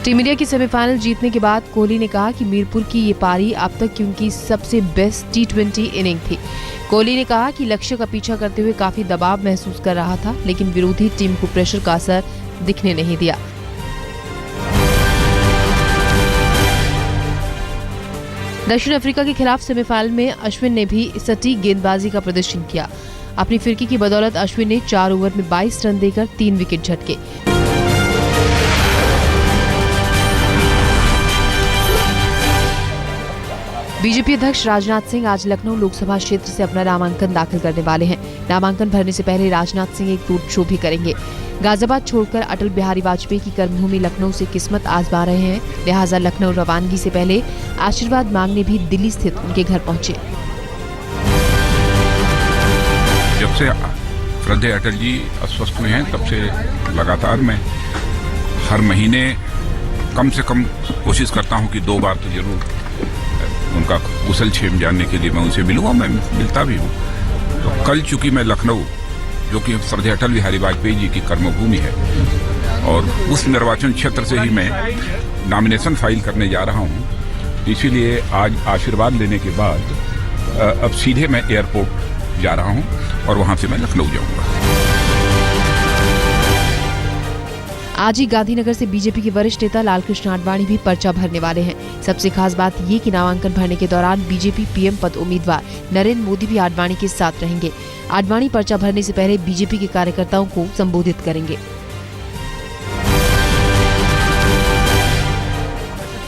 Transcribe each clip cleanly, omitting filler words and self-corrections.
Team India की semifinal जीतने के बाद कोहली ने कहा कि मीरपुर की ये पारी अब तक की उनकी सबसे बेस्ट T20 इनिंग थी। कोहली ने कहा कि लक्ष्य का पीछा करते हुए काफी दबाव महसूस कर रहा था, लेकिन विरोधी टीम को प्रेशर का असर दिखने नहीं दिया। दक्षिण अफ्रीका के खिलाफ सेमीफाइनल में अश्विन ने भी सटीक गेंदबाजी का प्रदर्शन किया। अपनी फिरकी की बदौलत अश्विन ने 4 ओवर में 22 रन देकर 3 विकेट झटके। बीजेपी अध्यक्ष राजनाथ सिंह आज लखनऊ लोकसभा क्षेत्र से अपना नामांकन दाखिल करने वाले हैं। नामांकन भरने से पहले राजनाथ सिंह एक रोड शो भी करेंगे। गाजियाबाद छोड़कर अटल बिहारी वाजपेयी की कर्मभूमि लखनऊ से किस्मत आजमा रहे हैं, लिहाजा लखनऊ रवानगी से पहले आशीर्वाद मांगने भी दिल्ली स्थित उनके घर पहुंचे। जब से श्रद्धेय अटल जी अस्वस्थ हुए हैं तब से लगातार मैं हर महीने कम से कम कोशिश करता हूं कि 2 बार तो जरूर उनका कुशल क्षेम जानने के लिए मैं उनसे मिलूंगा, मैं मिलता भी हूँ। तो कल चूंकि मैं लखनऊ, जो कि श्रद्धेय अटल बिहारी वाजपेयी जी की कर्मभूमि है, और उस निर्वाचन क्षेत्र से ही मैं नॉमिनेशन फाइल करने जा रहा हूँ, इसीलिए आज आशीर्वाद लेने के बाद अब सीधे मैं एयरपोर्ट जा रहा हूँ और वहाँ से मैं लखनऊ जाऊँगा। आज ही गांधीनगर से बीजेपी के वरिष्ठ नेता लालकृष्ण आडवाणी भी पर्चा भरने वाले हैं। सबसे खास बात ये कि नामांकन भरने के दौरान बीजेपी पीएम पद उम्मीदवार नरेंद्र मोदी भी आडवाणी के साथ रहेंगे। आडवाणी पर्चा भरने से पहले बीजेपी के कार्यकर्ताओं को संबोधित करेंगे।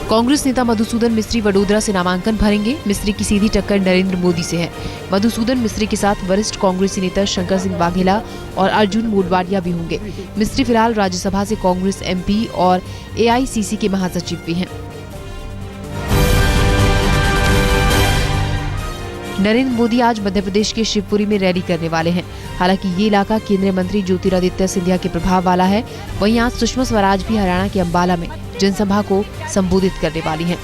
कांग्रेस नेता मधुसूदन मिस्त्री वडोदरा से नामांकन भरेंगे। मिस्त्री की सीधी टक्कर नरेंद्र मोदी से है। मधुसूदन मिस्त्री के साथ वरिष्ठ कांग्रेसी नेता शंकर सिंह वाघेला और अर्जुन मोडवाडिया भी होंगे। मिस्त्री फिलहाल राज्यसभा से कांग्रेस MP और AICC के महासचिव भी हैं। नरेंद्र मोदी आज मध्य प्रदेश के शिवपुरी में रैली करने वाले हैं। हालांकि ये इलाका केंद्रीय मंत्री ज्योतिरादित्य सिंधिया के प्रभाव वाला है। वहीं आज सुषमा स्वराज भी हरियाणा के अंबाला में जनसभा को संबोधित करने वाली हैं।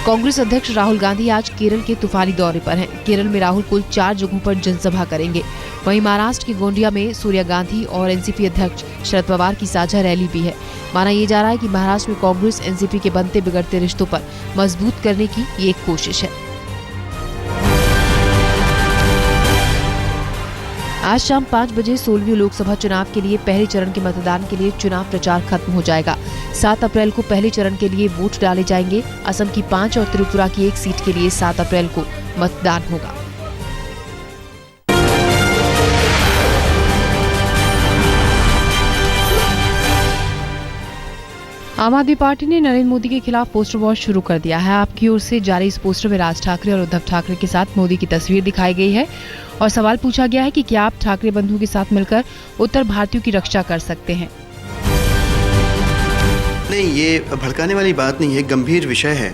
कांग्रेस अध्यक्ष राहुल गांधी आज केरल के तूफानी दौरे पर हैं। केरल में राहुल कुल 4 जगहों पर जनसभा करेंगे। वहीं महाराष्ट्र के गोंडिया में सोनिया गांधी और NCP अध्यक्ष शरद पवार की साझा रैली भी है। माना यह जा रहा है कि महाराष्ट्र में कांग्रेस NCP के बनते बिगड़ते रिश्तों पर मजबूत करने की ये एक कोशिश है। आज शाम 5 बजे 16वीं लोकसभा चुनाव के लिए पहले चरण के मतदान के लिए चुनाव प्रचार खत्म हो जाएगा। 7 अप्रैल को पहले चरण के लिए वोट डाले जाएंगे। असम की 5 और त्रिपुरा की 1 सीट के लिए 7 अप्रैल को मतदान होगा। आम आदमी पार्टी ने नरेंद्र मोदी के खिलाफ पोस्टर वॉर शुरू कर दिया है। आपकी ओर से जारी इस पोस्टर में राज ठाकरे और उद्धव ठाकरे के साथ मोदी की तस्वीर दिखाई गई है और सवाल पूछा गया है कि क्या आप ठाकरे बंधुओं के साथ मिलकर उत्तर भारतीयों की रक्षा कर सकते हैं? नहीं, ये भड़काने वाली बात नहीं है। गंभीर विषय है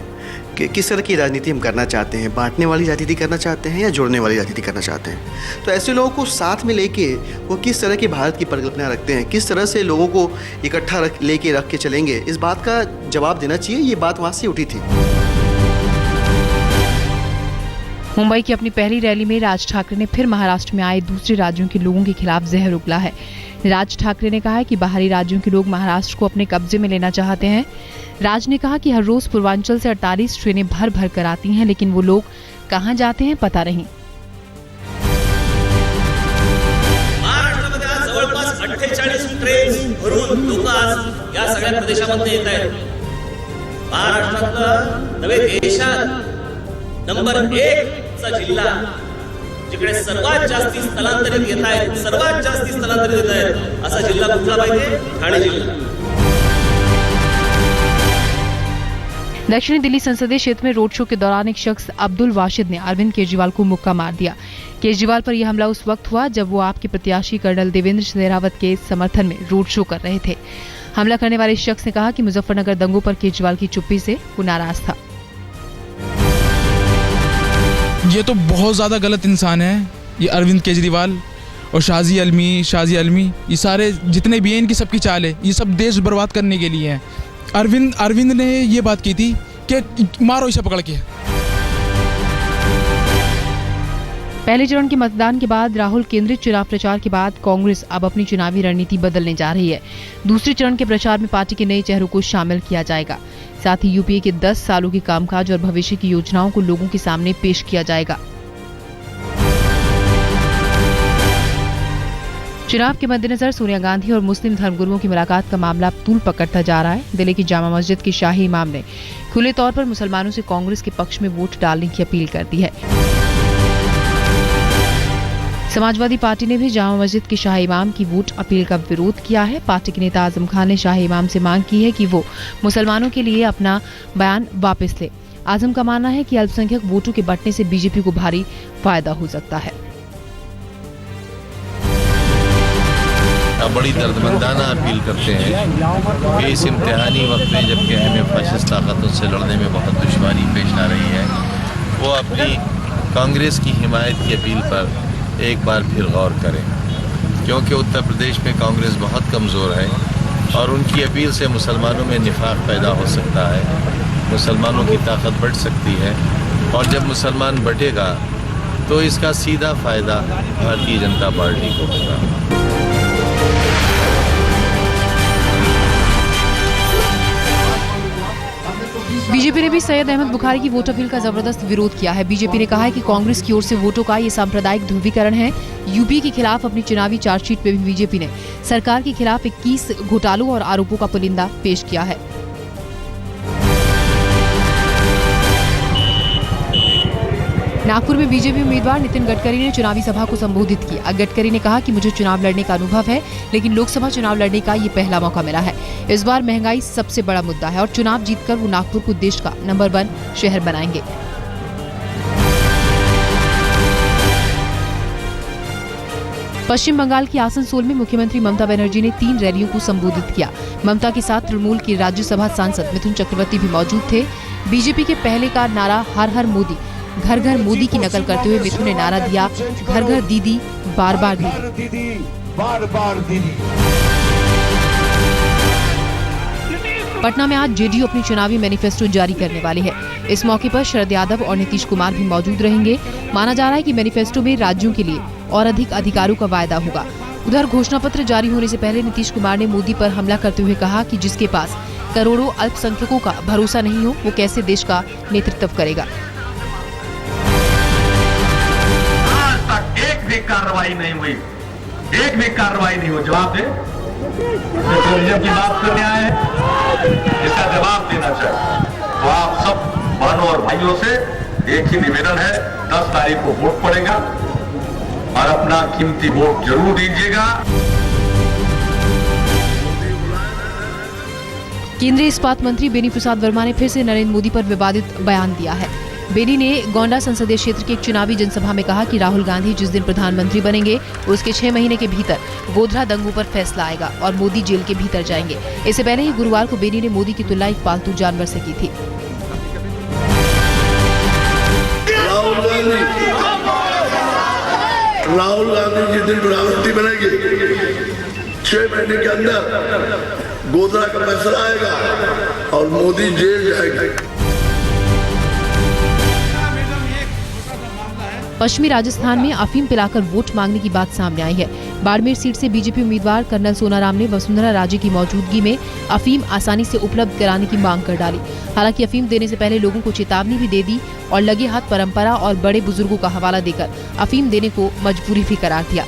कि किस तरह की राजनीति हम करना चाहते हैं। बांटने वाली राजनीति करना चाहते हैं या जोड़ने वाली राजनीति करना चाहते हैं। तो ऐसे लोगों को साथ में लेके वो किस तरह की भारत की परिकल्पना रखते हैं, किस तरह से लोगों को इकट्ठा लेके रख के चलेंगे, इस बात का जवाब देना चाहिए। ये बात वहाँ से उठी थी। मुंबई की अपनी पहली रैली में राज ठाकरे ने फिर महाराष्ट्र में आए दूसरे राज्यों के लोगों के खिलाफ जहर उगला है। राज ठाकरे ने कहा है कि बाहरी राज्यों के लोग महाराष्ट्र को अपने कब्जे में लेना चाहते हैं। राज ने कहा कि हर रोज पूर्वांचल से 48 ट्रेनें भर भर कर आती हैं, लेकिन वो लोग कहां जाते हैं पता नहीं। महाराष्ट्रामध्ये आज जवळपास 48 ट्रेन भरून लोक आज या सगळ्या प्रदेशामध्ये येत आहेत। महाराष्ट्रातला नवे देशात नंबर 1 चा जिल्हा जिकडे सर्वात जास्ती स्थलांतरित येत आहेत, सर्वात जास्ती स्थलांतरित येत आहेत असा जिल्हा कुठला पाहिजे? ठाणे जिल्हा। दक्षिणी दिल्ली संसदीय क्षेत्र में रोड शो के दौरान एक शख्स अब्दुल वाशिद ने अरविंद केजरीवाल को मुक्का मार दिया। केजरीवाल पर यह हमला उस वक्त हुआ जब वो आपके प्रत्याशी कर्नल देवेंद्र शेरावत के समर्थन में रोड शो कर रहे थे। हमला करने वाले शख्स ने कहा कि मुजफ्फरनगर दंगों पर केजरीवाल की चुप्पी से वो नाराज था। ये तो बहुत ज़्यादा गलत इंसान है, ये अरविंद केजरीवाल और शाजी अलमी, ये सारे जितने भी हैं इनकी सबकी चाल है। ये सब देश बर्बाद करने के लिए है। अरविंद ने ये बात की थी कि मारो इसे पकड़ के। पहले चरण के मतदान के बाद राहुल केंद्रित चुनाव प्रचार के बाद कांग्रेस अब अपनी चुनावी रणनीति बदलने जा रही है। दूसरे चरण के प्रचार में पार्टी के नए चेहरों को शामिल किया जाएगा। साथ ही यूपीए के 10 सालों के कामकाज और भविष्य की योजनाओं को लोगों के सामने पेश किया जाएगा। चुनाव के मद्देनजर सोनिया गांधी और मुस्लिम धर्मगुरुओं की मुलाकात का मामला तूल पकड़ता जा रहा है। दिल्ली की जामा मस्जिद के शाही इमाम ने खुले तौर पर मुसलमानों से कांग्रेस के पक्ष में वोट डालने की अपील कर दी है। समाजवादी पार्टी ने भी जामा मस्जिद के शाही इमाम की वोट अपील का विरोध किया है। पार्टी के नेता आजम खान ने शाही इमाम से मांग की है कि वो मुसलमानों के लिए अपना बयान वापस ले। आजम का मानना है कि अल्पसंख्यक वोटों के बंटने से बीजेपी को भारी फायदा हो सकता है। बड़ी दर्दमंदाना अपील करते हैं कि इस इम्तिहानी वक्त में जबकि हमें फाशिस्ट ताकतों से लड़ने में बहुत दुश्वारी पेश आ रही है, वो अपनी कांग्रेस की हिमायत की अपील पर एक बार फिर गौर करें, क्योंकि उत्तर प्रदेश में कांग्रेस बहुत कमज़ोर है और उनकी अपील से मुसलमानों में निफाक पैदा हो सकता है, मुसलमानों की ताकत बढ़ सकती है और जब मुसलमान बढ़ेगा तो इसका सीधा फ़ायदा भारतीय जनता पार्टी को होगा। बीजेपी ने भी सैयद अहमद बुखारी की वोट अपील का जबरदस्त विरोध किया है। बीजेपी ने कहा है कि कांग्रेस की ओर से वोटों का ये सांप्रदायिक ध्रुवीकरण है। यूपी के खिलाफ अपनी चुनावी चार्जशीट में भी बीजेपी ने सरकार के खिलाफ 21 घोटालों और आरोपों का पुलिंदा पेश किया है। नागपुर में बीजेपी उम्मीदवार नितिन गडकरी ने चुनावी सभा को संबोधित किया। गडकरी ने कहा कि मुझे चुनाव लड़ने का अनुभव है, लेकिन लोकसभा चुनाव लड़ने का ये पहला मौका मिला है। इस बार महंगाई सबसे बड़ा मुद्दा है और चुनाव जीतकर वो नागपुर को देश का नंबर 1 शहर बनाएंगे। पश्चिम बंगाल की आसनसोल में मुख्यमंत्री ममता बनर्जी ने 3 रैलियों को संबोधित किया। ममता के साथ तृणमूल के राज्यसभा सांसद मिथुन चक्रवर्ती भी मौजूद थे। बीजेपी के पहले का नारा हर हर मोदी, घर घर मोदी की नकल करते हुए मिथुन ने नारा दिया, घर घर दीदी, बार बार दीदी, बार बार दीदी। पटना में आज जेडीयू अपनी चुनावी मैनिफेस्टो जारी करने वाली है। इस मौके पर शरद यादव और नीतीश कुमार भी मौजूद रहेंगे। माना जा रहा है कि मैनिफेस्टो में राज्यों के लिए और अधिक अधिकारों का वायदा होगा। उधर घोषणा पत्र जारी होने से पहले नीतीश कुमार ने मोदी पर हमला करते हुए कहा कि जिसके पास करोड़ों अल्पसंख्यकों का भरोसा नहीं हो, वो कैसे देश का नेतृत्व करेगा। एक भी कार्रवाई नहीं हुई, एक भी कार्रवाई नहीं हुई। जवाब दे, पेट्रोलियम की बात करने आए हैं, इसका जवाब देना चाहिए। तो आप सब बहनों और भाइयों से एक ही निवेदन है, 10 तारीख को वोट पड़ेगा और अपना कीमती वोट जरूर दीजिएगा। केंद्रीय इस्पात मंत्री बेनी प्रसाद वर्मा ने फिर से नरेंद्र मोदी पर विवादित बयान दिया है। बेनी ने गोंडा संसदीय क्षेत्र की एक चुनावी जनसभा में कहा कि राहुल गांधी जिस दिन प्रधानमंत्री बनेंगे उसके 6 महीने के भीतर गोधरा दंगों पर फैसला आएगा और मोदी जेल के भीतर जाएंगे। इससे पहले ही गुरुवार को बेनी ने मोदी की तुलना एक पालतू जानवर से की थी। राहुल गांधी जिस दिन प्रधानमंत्री बनेंगे 6 महीने के अंदर गोधरा का फैसला आएगा और मोदी जेल जाएगा। पश्चिमी राजस्थान में अफीम पिलाकर वोट मांगने की बात सामने आई है। बाड़मेर सीट से बीजेपी उम्मीदवार कर्नल सोनाराम ने वसुंधरा राजे की मौजूदगी में अफीम आसानी से उपलब्ध कराने की मांग कर डाली। हालांकि अफीम देने से पहले लोगों को चेतावनी भी दे दी और लगे हाथ परंपरा और बड़े बुजुर्गों का हवाला देकर अफीम देने को मजबूरी भी करार दिया।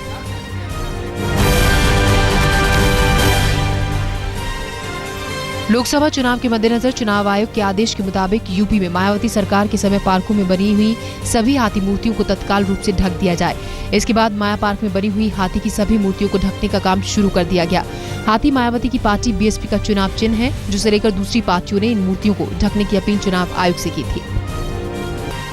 लोकसभा चुनाव के मद्देनजर चुनाव आयोग के आदेश के मुताबिक यूपी में मायावती सरकार के समय पार्कों में बनी हुई सभी हाथी मूर्तियों को तत्काल रूप से ढक दिया जाए। इसके बाद माया पार्क में बनी हुई हाथी की सभी मूर्तियों को ढकने का काम शुरू कर दिया गया। हाथी मायावती की पार्टी बीएसपी का चुनाव चिन्ह है, जिसे लेकर दूसरी पार्टियों ने इन मूर्तियों को ढकने की अपील चुनाव आयोग से की थी।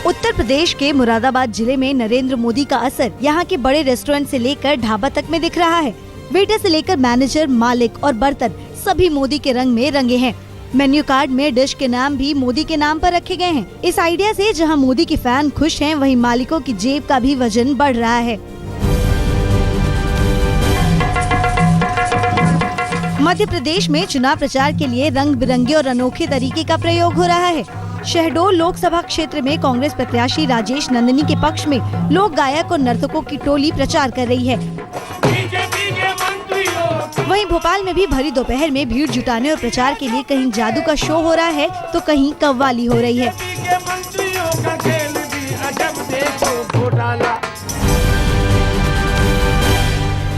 उत्तर प्रदेश के मुरादाबाद जिले में नरेंद्र मोदी का असर यहाँ के बड़े रेस्टोरेंट से लेकर ढाबा तक में दिख रहा है। वेटर से लेकर मैनेजर, मालिक और बर्तन सभी मोदी के रंग में रंगे हैं। मेन्यू कार्ड में डिश के नाम भी मोदी के नाम पर रखे गए हैं। इस आइडिया से जहां मोदी के फैन खुश हैं, वहीं मालिकों की जेब का भी वजन बढ़ रहा है। मध्य प्रदेश में चुनाव प्रचार के लिए रंग बिरंगे और अनोखे तरीके का प्रयोग हो रहा है। शहडोल लोकसभा क्षेत्र में कांग्रेस प्रत्याशी राजेश नंदनी के पक्ष में लोक गायक और नर्तकों की टोली प्रचार कर रही है। वहीं भोपाल में भी भरी दोपहर में भीड़ जुटाने और प्रचार के लिए कहीं जादू का शो हो रहा है तो कहीं कव्वाली हो रही है।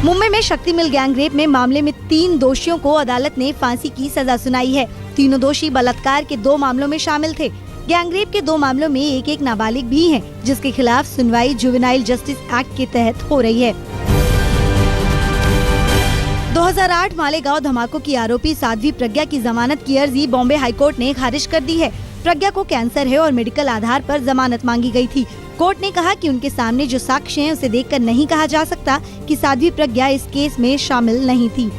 मुंबई में शक्ति मिल गैंगरेप में मामले में 3 दोषियों को अदालत ने फांसी की सजा सुनाई है। तीनों दोषी बलात्कार के 2 मामलों में शामिल थे। गैंगरेप के 2 मामलों में एक नाबालिग भी है, जिसके खिलाफ सुनवाई जुवेनाइल जस्टिस एक्ट के तहत हो रही है। 2008 मालेगांव धमाकों की आरोपी साध्वी प्रज्ञा की जमानत की अर्जी बॉम्बे हाईकोर्ट ने खारिज कर दी है। प्रज्ञा को कैंसर है और मेडिकल आधार पर जमानत मांगी गई थी। कोर्ट ने कहा कि उनके सामने जो साक्ष्य हैं उसे देखकर नहीं कहा जा सकता कि साध्वी प्रज्ञा इस केस में शामिल नहीं थी।